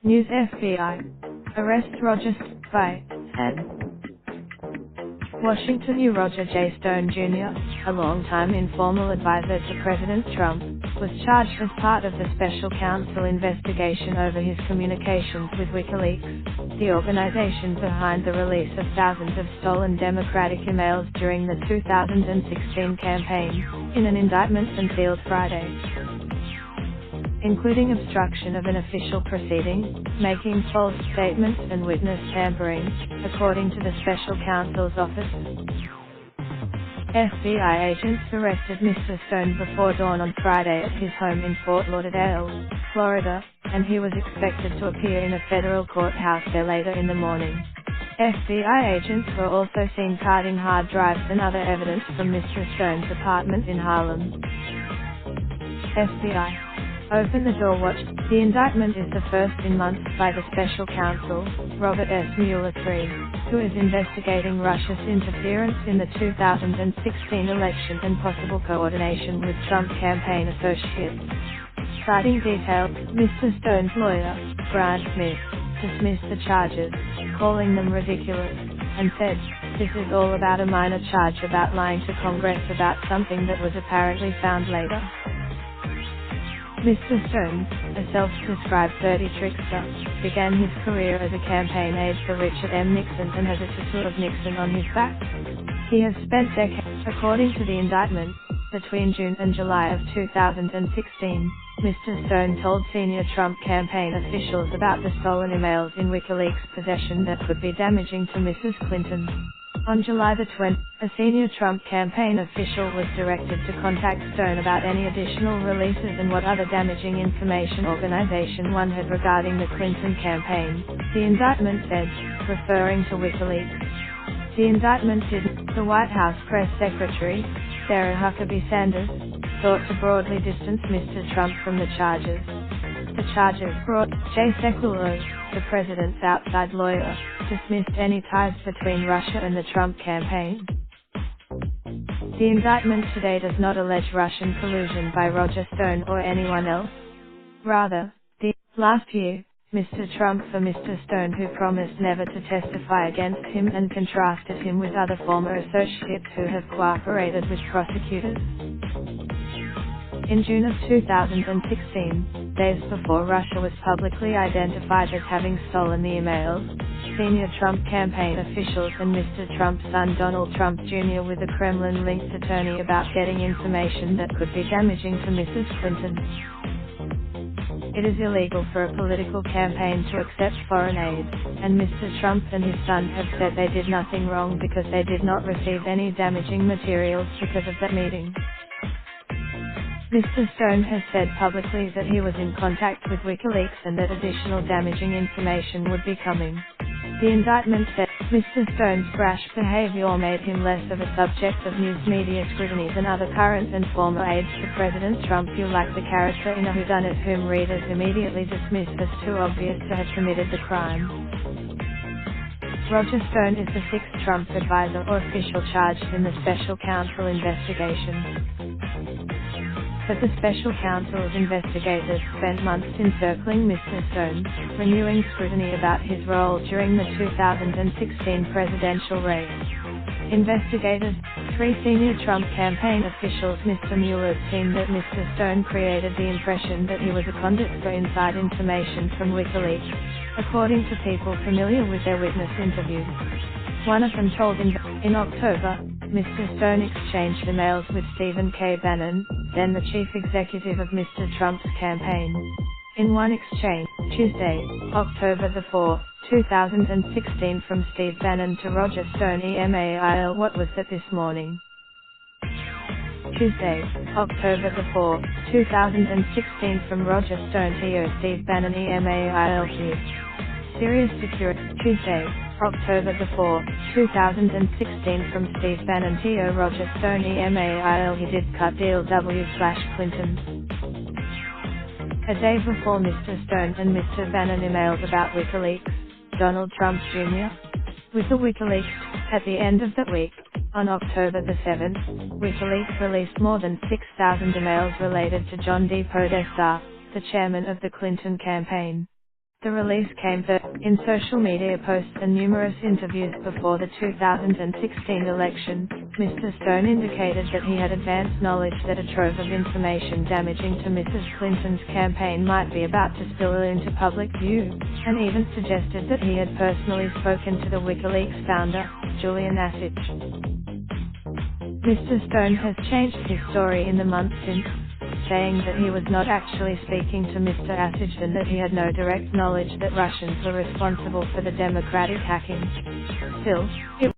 News F.B.I. Arrest Roger F.B.I. and Washington. Roger J. Stone Jr., a longtime informal advisor to President Trump, was charged as part of the special counsel investigation over his communications with WikiLeaks, the organization behind the release of thousands of stolen Democratic emails during the 2016 campaign, in an indictment unsealed Friday, including obstruction of an official proceeding, making false statements and witness tampering, according to the special counsel's office. FBI agents arrested Mr. Stone before dawn on Friday at his home in Fort Lauderdale, Florida, and he was expected to appear in a federal courthouse there later in the morning. FBI agents were also seen carting hard drives and other evidence from Mr. Stone's apartment in Harlem. FBI. Open the door. Watch. The indictment is the first in months by the special counsel, Robert S. Mueller III, who is investigating Russia's interference in the 2016 election and possible coordination with Trump campaign associates. Citing details, Mr. Stone's lawyer, Brian Smith, dismissed the charges, calling them ridiculous, and said, "This is all about a minor charge about lying to Congress about something that was apparently found later." Mr. Stone, a self-described dirty trickster, began his career as a campaign aide for Richard M. Nixon and has a tattoo of Nixon on his back. He has spent decades, according to the indictment, between June and July of 2016. Mr. Stone told senior Trump campaign officials about the stolen emails in WikiLeaks' possession that could be damaging to Mrs. Clinton. On July the 20th, a senior Trump campaign official was directed to contact Stone about any additional releases and what other damaging information Organization 1 had regarding the Clinton campaign, the indictment said, referring to WikiLeaks. The indictment did. The White House press secretary, Sarah Huckabee Sanders, sought to broadly distance Mr. Trump from the charges. The charges brought Jay Sekulow, the president's outside lawyer, dismissed any ties between Russia and the Trump campaign. The indictment today does not allege Russian collusion by Roger Stone or anyone else. Rather, last year, Mr. Trump for Mr. Stone, who promised never to testify against him and contrasted him with other former associates who have cooperated with prosecutors. In June of 2016, days before Russia was publicly identified as having stolen the emails, senior Trump campaign officials and Mr. Trump's son Donald Trump Jr. with a Kremlin-linked attorney about getting information that could be damaging to Mrs. Clinton. It is illegal for a political campaign to accept foreign aid, and Mr. Trump and his son have said they did nothing wrong because they did not receive any damaging materials because of that meeting. Mr. Stone has said publicly that he was in contact with WikiLeaks and that additional damaging information would be coming. The indictment said, Mr. Stone's brash behavior made him less of a subject of news media scrutiny than other current and former aides to President Trump who, like the character in A Whodunit, whom readers immediately dismissed as too obvious to have committed the crime. Roger Stone is the sixth Trump advisor or official charged in the special counsel investigation. But the special counsel's investigators spent months encircling Mr. Stone, renewing scrutiny about his role during the 2016 presidential race. Investigators, three senior Trump campaign officials, Mr. Mueller's team, that Mr. Stone created the impression that he was a conduit for inside information from WikiLeaks, according to people familiar with their witness interviews. One of them told in October, Mr. Stone exchanged emails with Stephen K. Bannon, then the chief executive of Mr. Trump's campaign. In one exchange, Tuesday, October the 4th, 2016, from Steve Bannon to Roger Stone email, what was that this morning? Tuesday, October the 4th, 2016, from Roger Stone to Steve Bannon email here. Serious Security. Tuesday, October the 4th, 2016, from Steve Bannon to Roger Stone email, he did cut deal W/Clinton. A day before Mr. Stone and Mr. Bannon emailed about WikiLeaks, Donald Trump Jr. With the WikiLeaks At the end of the week, on October the 7th, WikiLeaks released more than 6,000 emails related to John D. Podesta, the chairman of the Clinton campaign. The release came in social media posts and numerous interviews before the 2016 election. Mr. Stone indicated that he had advanced knowledge that a trove of information damaging to Mrs. Clinton's campaign might be about to spill into public view, and even suggested that he had personally spoken to the WikiLeaks founder, Julian Assange. Mr. Stone has changed his story in the months since, saying that he was not actually speaking to Mr. Assange and that he had no direct knowledge that Russians were responsible for the Democratic hacking. Still, it